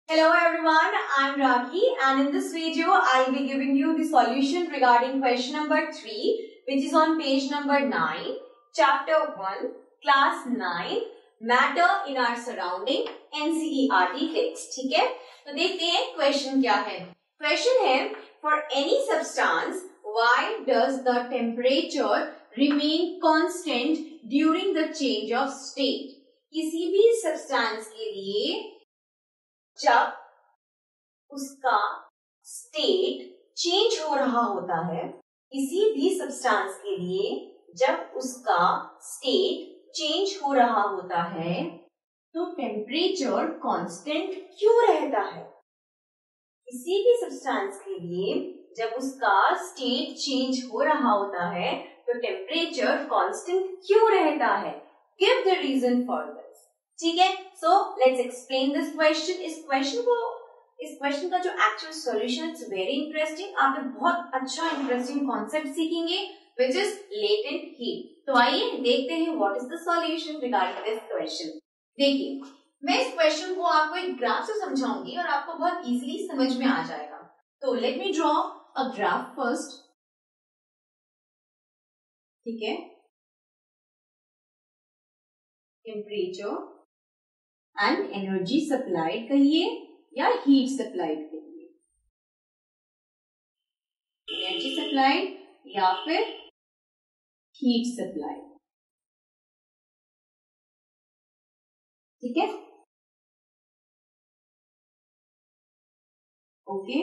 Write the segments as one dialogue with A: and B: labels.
A: Hello everyone, I am Rakhi and in this video I will be giving you the solution regarding question number 3 which is on page number 9, chapter 1, class 9, matter in our surrounding, NCERT text. ठीक है, तो देखते हैं question क्या है. Question है for any substance why does the temperature remain constant during the change of state. किसी भी सब्सटेंस के लिए जब उसका स्टेट चेंज हो रहा होता है, किसी भी सब्सटेंस के लिए जब उसका स्टेट चेंज हो रहा होता है तो टेम्परेचर कांस्टेंट क्यों रहता है. किसी भी सब्सटेंस के लिए जब उसका स्टेट चेंज हो रहा होता है तो टेम्परेचर कांस्टेंट क्यों रहता है. Give the reason for this. ठीक है, so let's explain this question. इस क्वेश्चन का जो actual solution it's very interesting. आप बहुत अच्छा इंटरेस्टिंग कॉन्सेप्ट सीखेंगे विच इज लेटेंट हीट. तो आइए देखते हैं what is the solution regarding this question. देखिए, मैं इस क्वेश्चन को आपको एक ग्राफ से समझाऊंगी और आपको बहुत इजीली समझ में आ जाएगा. तो let me draw a graph first. ठीक है, टेम्परेचर एंड एनर्जी सप्लाइड कहिए या हीट सप्लाइड कहिए. एनर्जी सप्लाइड या फिर हीट सप्लाइड. ठीक है, ओके.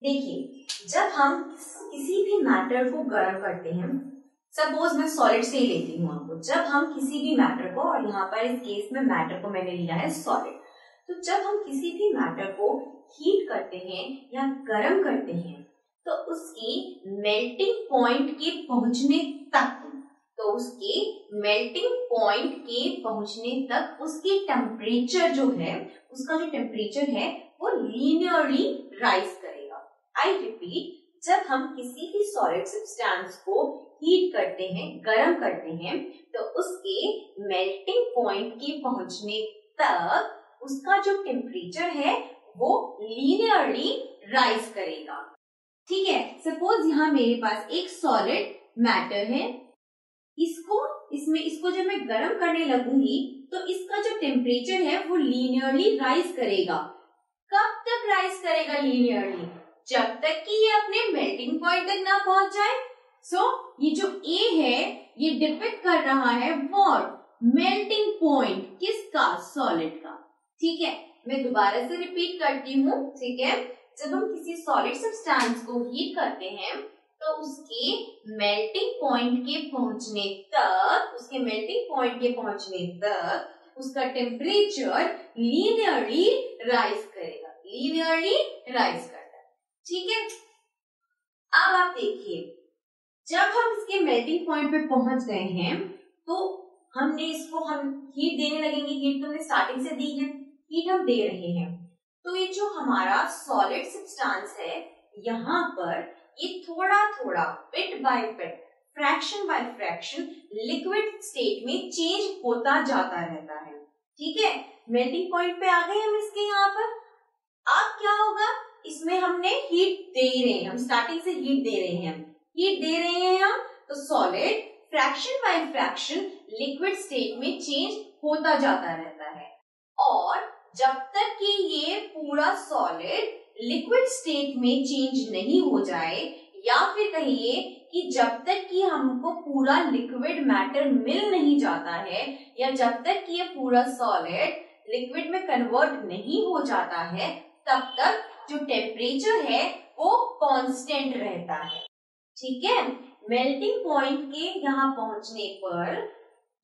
A: देखिए, जब हम किसी भी मैटर को गर्म करते हैं, सपोज मैं सॉलिड से ही लेती हूँ आपको. जब हम किसी भी मैटर को, और यहाँ पर इस केस में मैटर को मैंने लिया है सॉलिड, तो जब हम किसी भी मैटर को हीट करते हैं या गर्म करते हैं तो उसकी मेल्टिंग पॉइंट के पहुंचने तक उसकी टेम्परेचर जो है, उसका जो टेम्परेचर है वो लीनियरली राइज करेगा. आई रिपीट, जब हम किसी भी सॉलिड सब्सटेंस को हीट करते हैं, गर्म करते हैं, तो उसके मेल्टिंग पॉइंट के पहुंचने तक उसका जो टेम्परेचर है वो लीनियरली राइज करेगा. ठीक है, सपोज यहाँ मेरे पास एक सॉलिड मैटर है. इसको जब मैं गर्म करने लगूंगी तो इसका जो टेम्परेचर है वो लीनियरली राइज करेगा. कब तक राइज करेगा लीनियरली? जब तक कि ये अपने मेल्टिंग पॉइंट तक ना पहुंच जाए. सो ये जो ए है ये डिपेंड कर रहा है व्हाट, मेल्टिंग पॉइंट किसका, सॉलिड का. ठीक है, मैं दोबारा से रिपीट करती हूँ. ठीक है, जब हम किसी सॉलिड सब्सटेंस को हीट करते हैं तो उसके मेल्टिंग पॉइंट के पहुंचने तक उसका टेम्परेचर लीनियरली राइज करेगा. ठीक है, अब आप देखिए, जब हम इसके मेल्टिंग पॉइंट पे पहुंच गए हैं तो हम हीट देने लगेंगे. हीट तो हमने स्टार्टिंग से दी है, हीट हम दे रहे हैं. तो ये जो हमारा सॉलिड सब्सटेंस है, यहाँ पर ये थोड़ा थोड़ा bit by bit, fraction by fraction liquid state में चेंज होता जाता रहता है. ठीक है, मेल्टिंग पॉइंट पे आ गए हम इसके यहाँ पर. अब क्या होगा, इसमें हमने हीट दे रहे हैं, हम स्टार्टिंग से हीट दे रहे हैं हम, तो solid fraction by fraction liquid state में चेंज होता जाता रहता है. और जब तक कि ये पूरा सॉलिड लिक्विड स्टेट में चेंज नहीं हो जाए, या फिर कहिए कि जब तक कि हमको पूरा लिक्विड मैटर मिल नहीं जाता है, या जब तक कि ये पूरा सॉलिड लिक्विड में कन्वर्ट नहीं हो जाता है, तब तक जो टेम्परेचर है वो कांस्टेंट रहता है. ठीक है, मेल्टिंग पॉइंट के यहाँ पहुंचने पर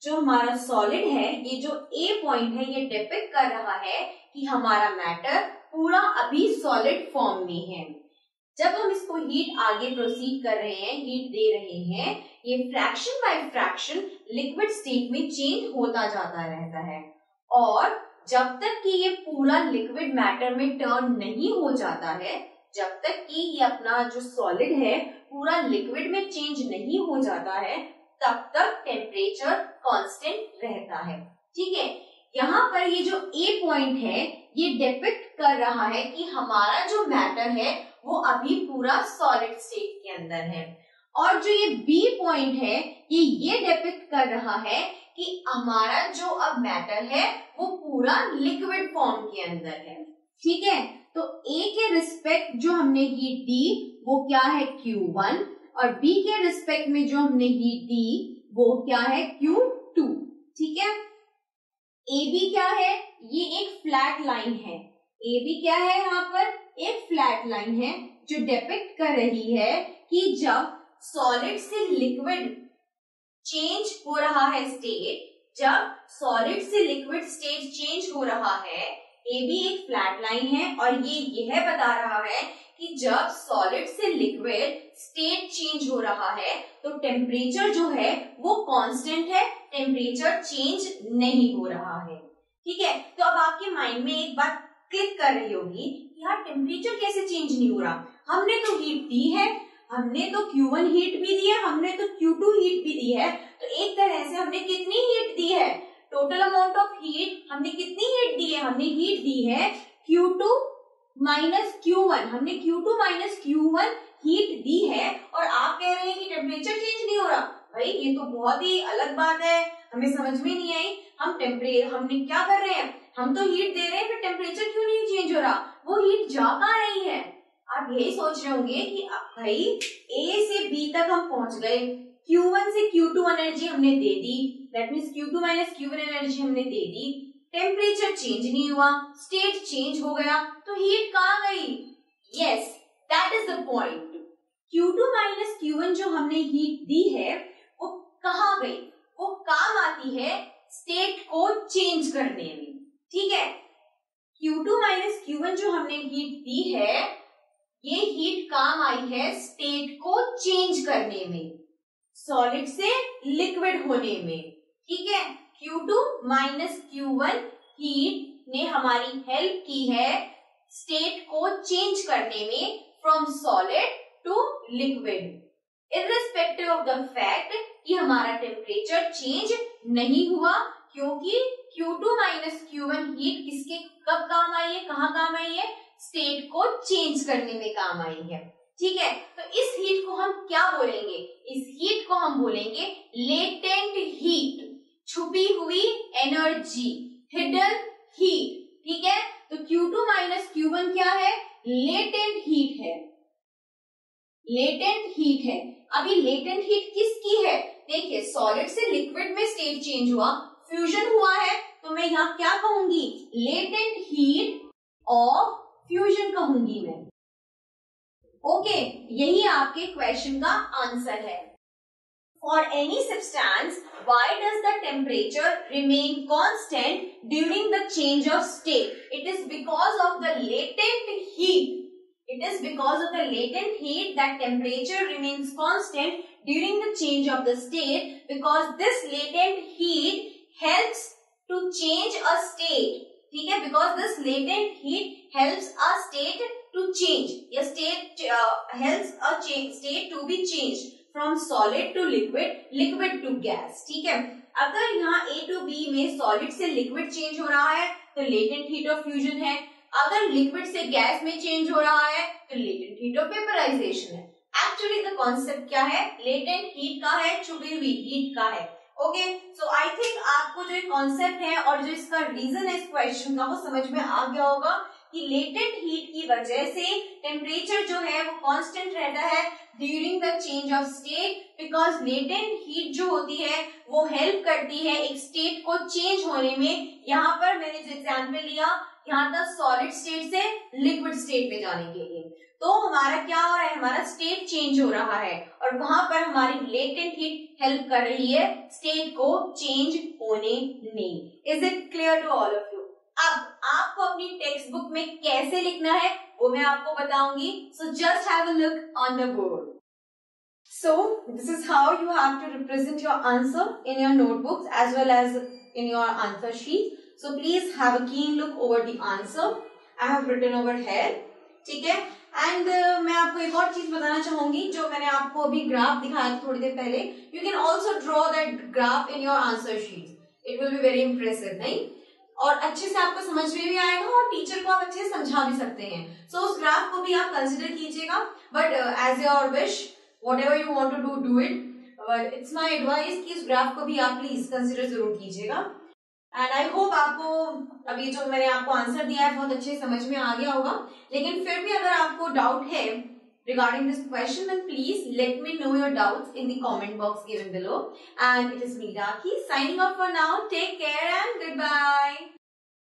A: जो हमारा सॉलिड है, ये जो ए पॉइंट है, ये डिपिक्ट कर रहा है कि हमारा मैटर पूरा अभी सॉलिड फॉर्म में है. जब हम इसको हीट आगे प्रोसीड कर रहे हैं, हीट दे रहे हैं, ये fraction by fraction liquid state में चेंज होता जाता रहता है. और जब तक कि ये पूरा लिक्विड मैटर में टर्न नहीं हो जाता है, जब तक कि ये अपना जो सॉलिड है पूरा लिक्विड में चेंज नहीं हो जाता है, तब तक टेम्परेचर कांस्टेंट रहता है. ठीक है, यहाँ पर ये जो ए पॉइंट है ये डिपिक्ट कर रहा है कि हमारा जो मैटर है वो अभी पूरा सॉलिड स्टेट के अंदर है, और जो ये बी पॉइंट है ये डिपिक्ट कर रहा है कि हमारा जो अब मैटर है वो पूरा लिक्विड फॉर्म के अंदर है। ठीक है, तो ए के रिस्पेक्ट जो हमने हीट दी वो क्या है Q1, और बी के रिस्पेक्ट में जो हमने हीट दी वो क्या है Q2। ठीक है, ए बी क्या है, ये एक फ्लैट लाइन है। ए बी क्या है, यहाँ पर एक फ्लैट लाइन है जो डिपिक्ट कर रही है कि जब सॉलिड से लिक्विड चेंज हो रहा है स्टेट, जब सॉलिड से लिक्विड स्टेट चेंज हो रहा है, ए बी एक फ्लैट लाइन है और ये यह बता रहा है कि जब सॉलिड से लिक्विड स्टेट चेंज हो रहा है तो टेम्परेचर जो है वो कांस्टेंट है, टेम्परेचर चेंज नहीं हो रहा है। ठीक है, तो अब आपके माइंड में एक बात क्लिक कर रही होगी कि यार टेम्परेचर कैसे चेंज नहीं हो रहा, हमने तो हीट दी है, हमने तो Q1 हीट भी दी है, हमने तो Q2 हीट भी दी है, तो एक तरह से हमने कितनी हीट दी है, टोटल अमाउंट ऑफ हीट हमने कितनी हीट दी है, हमने हीट दी है Q2 माइनस Q1, हमने Q2 माइनस Q1 हीट दी है, और आप कह रहे हैं कि टेम्परेचर चेंज नहीं हो रहा। भाई ये तो बहुत ही अलग बात है, हमें समझ में नहीं आई। हमने क्या कर रहे हैं, हम तो हीट दे रहे हैं, फिर टेम्परेचर क्यों नहीं चेंज हो रहा, वो हीट जा कहाँ रही है। आप यही सोच रहे होंगे कि भाई ए से बी तक हम पहुंच गए, Q1 से Q2 एनर्जी हमने दे दी, that means Q2 minus Q1 energy हमने दे दी, टेम्परेचर चेंज नहीं हुआ, स्टेट चेंज हो गया, तो हीट कहाँ गई। Yes, that is the point. Q2 minus Q1 जो हमने हीट दी है वो कहाँ गई, वो काम आती है स्टेट को चेंज करने में। ठीक है, Q2 माइनस Q1 जो हमने हीट दी है ये हीट काम आई है स्टेट को चेंज करने में, सॉलिड से लिक्विड होने में। ठीक है, Q2 माइनस Q1 हीट ने हमारी हेल्प की है स्टेट को चेंज करने में from solid to liquid, irrespective of the fact कि हमारा टेम्परेचर चेंज नहीं हुआ, क्योंकि Q2 माइनस Q1 हीट किसके कब काम आई है, कहाँ काम आई है, स्टेट को चेंज करने में काम आई है। ठीक है, तो इस हीट को हम क्या बोलेंगे, इस हीट को हम बोलेंगे लेटेंट हीट, छुपी हुई एनर्जी, हिडन हीट। ठीक है, तो Q2 माइनस Q1 क्या है, लेटेंट हीट है, लेटेंट हीट है। अभी लेटेंट हीट किसकी है, देखिए सॉलिड से लिक्विड में स्टेट चेंज हुआ, फ्यूजन हुआ है, तो मैं यहाँ क्या कहूंगी, लेटेंट हीट ऑफ फ्यूजन कहूंगी मैं। ओके, यही आपके क्वेश्चन का आंसर है। For any substance, why does the temperature remain constant during the change of state? It is because of the latent heat. It is because of the latent heat that temperature remains constant during the change of the state, because this latent heat helps to change a state. ठीक है, because this latent heat helps a state to change. A state helps a state to be changed from solid to liquid, liquid to gas. ठीक है, अगर यहाँ A to B में solid से liquid change हो रहा है तो latent heat of fusion है, अगर liquid से gas में change हो रहा है तो latent heat of vaporization है। Actually the concept क्या है, latent heat का है, छुपी हुई heat का है। ओके, सो आई थिंक आपको जो कॉन्सेप्ट है और जो इसका रीजन है इस क्वेश्चन का वो समझ में आ गया होगा कि लेटेंट हीट की वजह से टेम्परेचर जो है वो कांस्टेंट रहता है during the change of state, because latent heat जो होती है वो हेल्प करती है एक स्टेट को चेंज होने में। यहाँ पर मैंने जो एग्जाम्पल लिया, यहाँ तक सॉलिड स्टेट से लिक्विड स्टेट में जाने के लिए, तो हमारा क्या हो रहा है, हमारा स्टेट चेंज हो रहा है और वहां पर हमारी लेटेंट हीट हेल्प कर रही है स्टेट को चेंज होने में। Is it clear to all of you? अब आपको अपनी टेक्स्ट बुक में कैसे लिखना है वो मैं आपको बताऊंगी, so just have a look on the board. So this is how you have to represent your answer in your notebooks as well as in your answer sheet. So please have a keen look over the answer I have written over here. ठीक है, and मैं आपको एक और चीज बताना चाहूंगी, जो मैंने आपको अभी ग्राफ दिखाया था थोड़ी देर पहले, you can also draw that graph in your answer sheet, it will be very impressive, नहीं? और अच्छे से आपको समझ में भी आएगा और टीचर को आप अच्छे से समझा भी सकते हैं। सो उस ग्राफ को भी आप कंसिडर कीजिएगा, but as your wish, whatever you want to do it, but it's my advice कि इस ग्राफ को भी आप प्लीज कंसिडर जरूर कीजिएगा। एंड आई होप आपको अभी जो मैंने आपको आंसर दिया है बहुत अच्छे समझ में आ गया होगा। लेकिन फिर भी अगर आपको डाउट है regarding this question, then please let me know your doubts in the comment box given below. And it is me, Rakhi, signing off for now. Take care and goodbye.